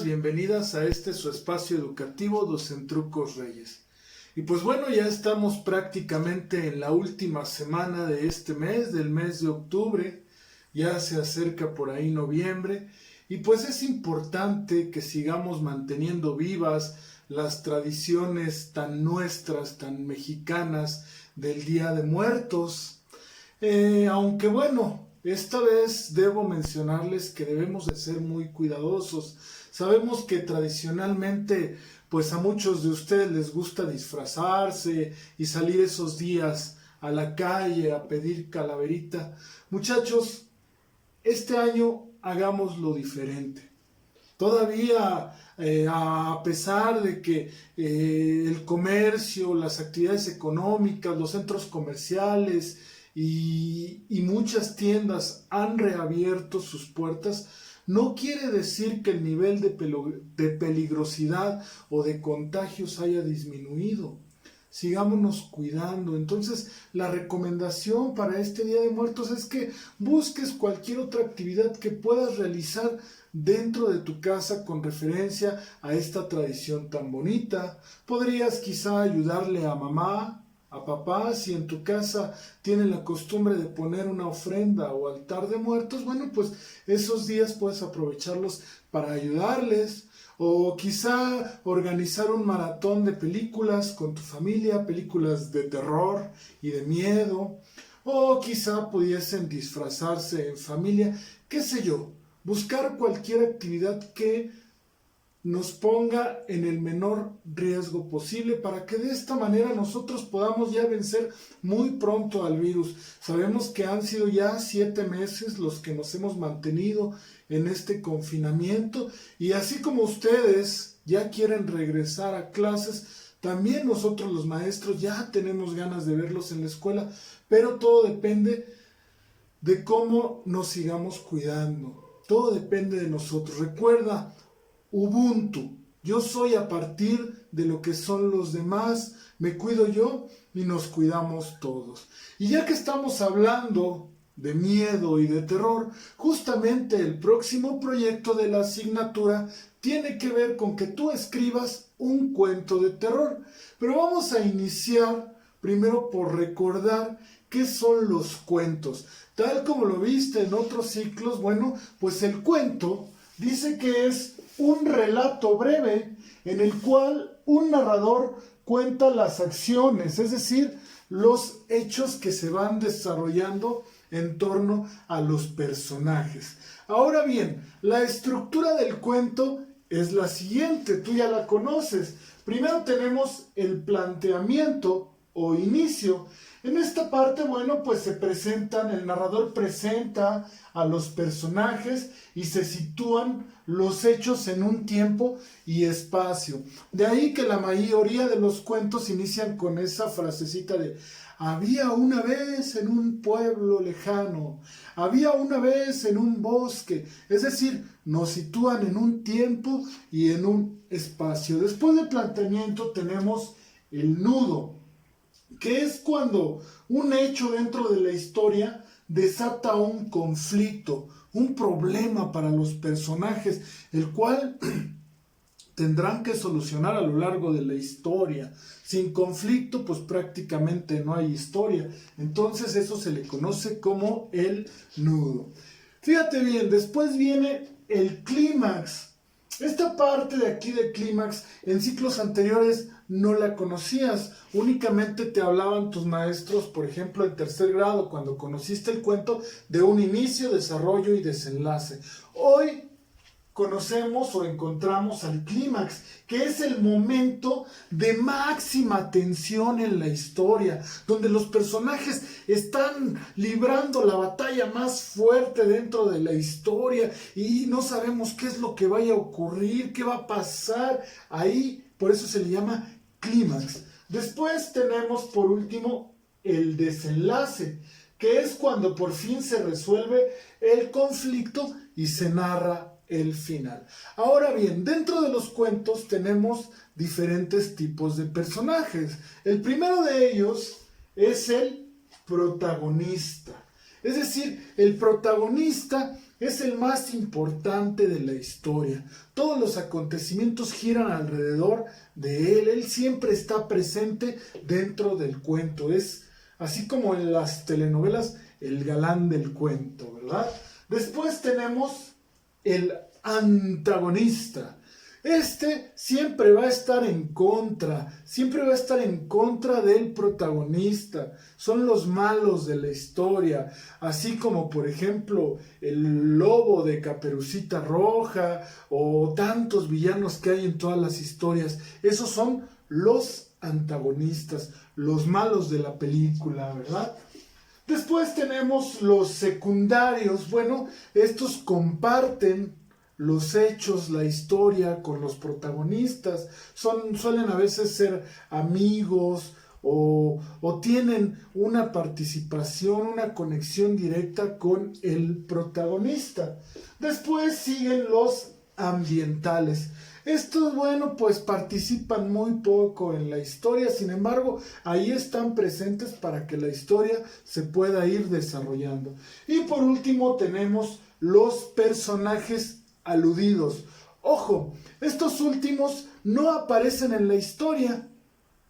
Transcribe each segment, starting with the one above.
bienvenidas a este su espacio educativo Docentrucos Reyes. Y pues bueno, ya estamos prácticamente en la última semana de este mes, del mes de octubre, ya se acerca por ahí noviembre, y pues es importante que sigamos manteniendo vivas las tradiciones tan nuestras, tan mexicanas del Día de Muertos. Aunque bueno, esta vez debo mencionarles que debemos de ser muy cuidadosos. Sabemos que tradicionalmente, pues a muchos de ustedes les gusta disfrazarse y salir esos días a la calle a pedir calaverita. Muchachos, este año hagámoslo diferente. Todavía, a pesar de que el comercio, las actividades económicas, los centros comerciales y muchas tiendas han reabierto sus puertas, no quiere decir que el nivel de peligrosidad o de contagios haya disminuido. Sigámonos cuidando. Entonces, la recomendación para este Día de Muertos es que busques cualquier otra actividad que puedas realizar dentro de tu casa con referencia a esta tradición tan bonita. Podrías quizá ayudarle a mamá, a papá, si en tu casa tienen la costumbre de poner una ofrenda o altar de muertos, bueno, pues esos días puedes aprovecharlos para ayudarles. O quizá organizar un maratón de películas con tu familia, películas de terror y de miedo. O quizá pudiesen disfrazarse en familia, qué sé yo, buscar cualquier actividad que nos ponga en el menor riesgo posible para que de esta manera nosotros podamos ya vencer muy pronto al virus. Sabemos que han sido ya 7 meses los que nos hemos mantenido en este confinamiento y así como ustedes ya quieren regresar a clases, también nosotros los maestros ya tenemos ganas de verlos en la escuela, pero todo depende de cómo nos sigamos cuidando. Todo depende de nosotros. Recuerda, Ubuntu, yo soy a partir de lo que son los demás, me cuido yo y nos cuidamos todos. Y ya que estamos hablando de miedo y de terror, justamente el próximo proyecto de la asignatura tiene que ver con que tú escribas un cuento de terror. Pero vamos a iniciar primero por recordar qué son los cuentos. Tal como lo viste en otros ciclos, bueno, pues el cuento dice que es un relato breve en el cual un narrador cuenta las acciones, es decir, los hechos que se van desarrollando en torno a los personajes. Ahora bien, la estructura del cuento es la siguiente, tú ya la conoces. Primero tenemos el planteamiento o inicio. En esta parte, bueno, pues se presentan, el narrador presenta a los personajes y se sitúan los hechos en un tiempo y espacio. De ahí que la mayoría de los cuentos inician con esa frasecita de había una vez en un pueblo lejano, había una vez en un bosque. Es decir, nos sitúan en un tiempo y en un espacio. Después del planteamiento tenemos el nudo, que es cuando un hecho dentro de la historia desata un conflicto, un problema para los personajes, el cual tendrán que solucionar a lo largo de la historia. Sin conflicto, pues prácticamente no hay historia. Entonces eso se le conoce como el nudo. Fíjate bien, después viene el clímax. Esta parte de aquí del clímax, en ciclos anteriores no la conocías, únicamente te hablaban tus maestros, por ejemplo en tercer grado, cuando conociste el cuento, de un inicio, desarrollo y desenlace. Hoy conocemos o encontramos al clímax, que es el momento de máxima tensión en la historia, donde los personajes están librando la batalla más fuerte dentro de la historia y no sabemos qué es lo que vaya a ocurrir, qué va a pasar ahí, por eso se le llama clímax. Después tenemos por último el desenlace, que es cuando por fin se resuelve el conflicto y se narra el final. Ahora bien, dentro de los cuentos tenemos diferentes tipos de personajes. El primero de ellos es el protagonista. Es decir, el protagonista es el más importante de la historia. Todos los acontecimientos giran alrededor de él. Él siempre está presente dentro del cuento. Es así como en las telenovelas, el galán del cuento, ¿verdad? Después tenemos el antagonista. Este siempre va a estar en contra del protagonista. Son los malos de la historia, así como por ejemplo el lobo de Caperucita Roja o tantos villanos que hay en todas las historias. Esos son los antagonistas, los malos de la película, ¿verdad? Después tenemos los secundarios. Bueno, estos comparten los hechos, la historia con los protagonistas, suelen a veces ser amigos o tienen una participación, una conexión directa con el protagonista. Después siguen los ambientales. Estos, bueno, pues participan muy poco en la historia, sin embargo, ahí están presentes para que la historia se pueda ir desarrollando. Y por último tenemos los personajes aludidos. Ojo, estos últimos no aparecen en la historia,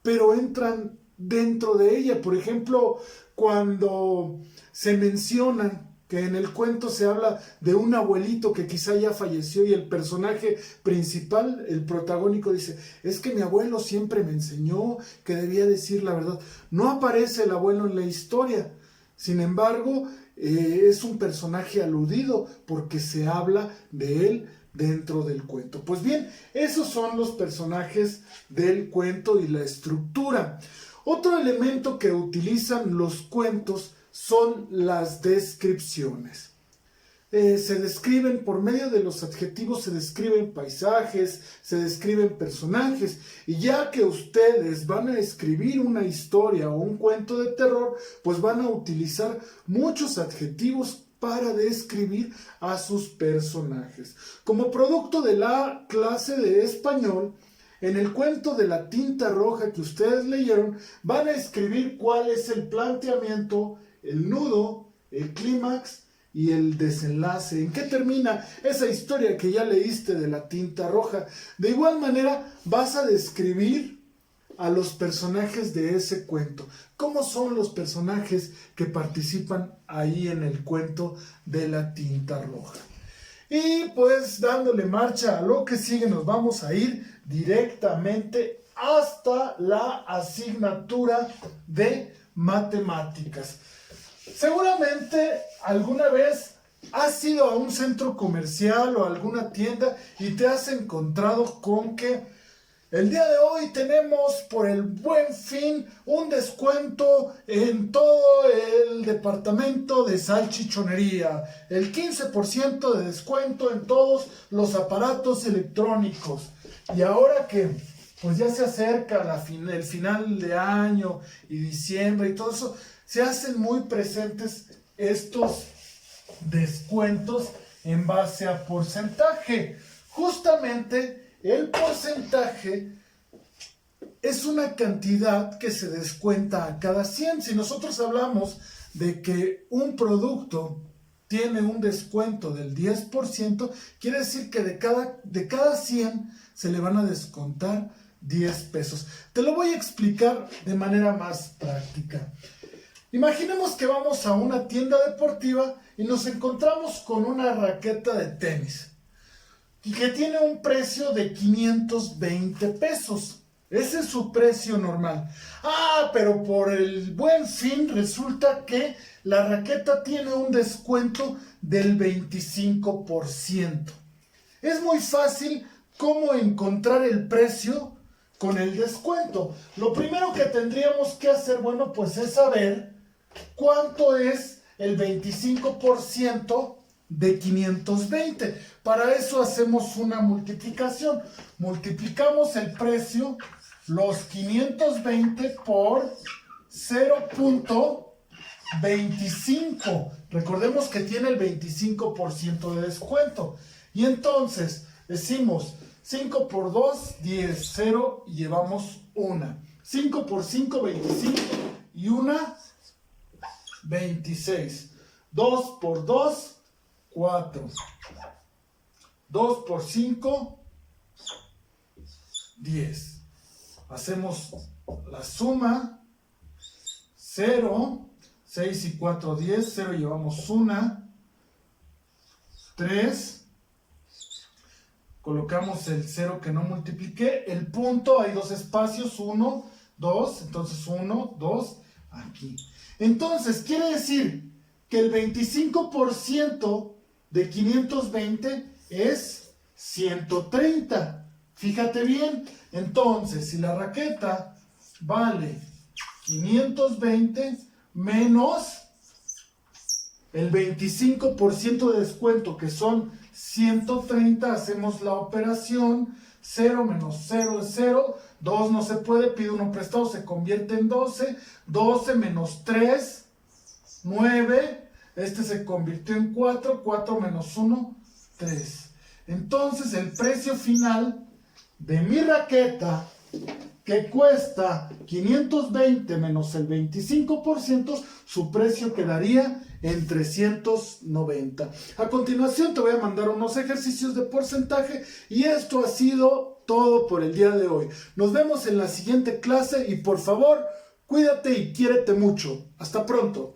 pero entran dentro de ella. Por ejemplo, cuando se mencionan que en el cuento se habla de un abuelito que quizá ya falleció y el personaje principal, el protagónico, dice, es que mi abuelo siempre me enseñó que debía decir la verdad. No aparece el abuelo en la historia. Sin embargo, es un personaje aludido porque se habla de él dentro del cuento. Pues bien, esos son los personajes del cuento y la estructura. Otro elemento que utilizan los cuentos son las descripciones. Se describen, por medio de los adjetivos, se describen paisajes, se describen personajes, y ya que ustedes van a escribir una historia o un cuento de terror, pues van a utilizar muchos adjetivos para describir a sus personajes. Como producto de la clase de español, en el cuento de la tinta roja que ustedes leyeron, van a escribir cuál es el planteamiento, el nudo, el clímax y el desenlace. ¿En qué termina esa historia que ya leíste de la tinta roja? De igual manera vas a describir a los personajes de ese cuento. ¿Cómo son los personajes que participan ahí en el cuento de la tinta roja? Y pues dándole marcha a lo que sigue, nos vamos a ir directamente hasta la asignatura de matemáticas. Seguramente alguna vez has ido a un centro comercial o a alguna tienda y te has encontrado con que el día de hoy tenemos por el Buen Fin un descuento en todo el departamento de salchichonería. El 15% de descuento en todos los aparatos electrónicos. Y ahora que pues ya se acerca el final de año y diciembre y todo eso, se hacen muy presentes estos descuentos en base a porcentaje. Justamente el porcentaje es una cantidad que se descuenta a cada 100. Si nosotros hablamos de que un producto tiene un descuento del 10%, quiere decir que de cada 100 se le van a descontar 10 pesos. Te lo voy a explicar de manera más práctica. Imaginemos que vamos a una tienda deportiva y nos encontramos con una raqueta de tenis y que tiene un precio de 520 pesos. Ese es su precio normal. Pero por el Buen Fin resulta que la raqueta tiene un descuento del 25%. Es muy fácil cómo encontrar el precio con el descuento. Lo primero que tendríamos que hacer, bueno, pues es saber cuánto es el 25% de 520. Para eso hacemos una multiplicación. Multiplicamos el precio, los 520 por 0.25. Recordemos que tiene el 25% de descuento. Y entonces decimos 5 por 2, 10, 0 y llevamos 1. 5 por 5, 25 y 1, 26. 2 por 2, 4. 2 por 5, 10. Hacemos la suma. 0, 6 y 4, 10. 0 llevamos 1. 3. Colocamos el 0 que no multipliqué. El punto, hay dos espacios. 1, 2. Entonces 1, 2. Aquí. Entonces, quiere decir que el 25% de 520 es 130. Fíjate bien. Entonces, si la raqueta vale 520 menos el 25% de descuento, que son 130, hacemos la operación. 0 menos 0 es 0. 2 no se puede, pide uno prestado, se convierte en 12. 12 menos 3, 9. Este se convirtió en 4. 4 menos 1, 3. Entonces el precio final de mi raqueta, que cuesta 520 menos el 25%, su precio quedaría en 390. A continuación te voy a mandar unos ejercicios de porcentaje y esto ha sido todo por el día de hoy. Nos vemos en la siguiente clase y por favor, cuídate y quiérete mucho. Hasta pronto.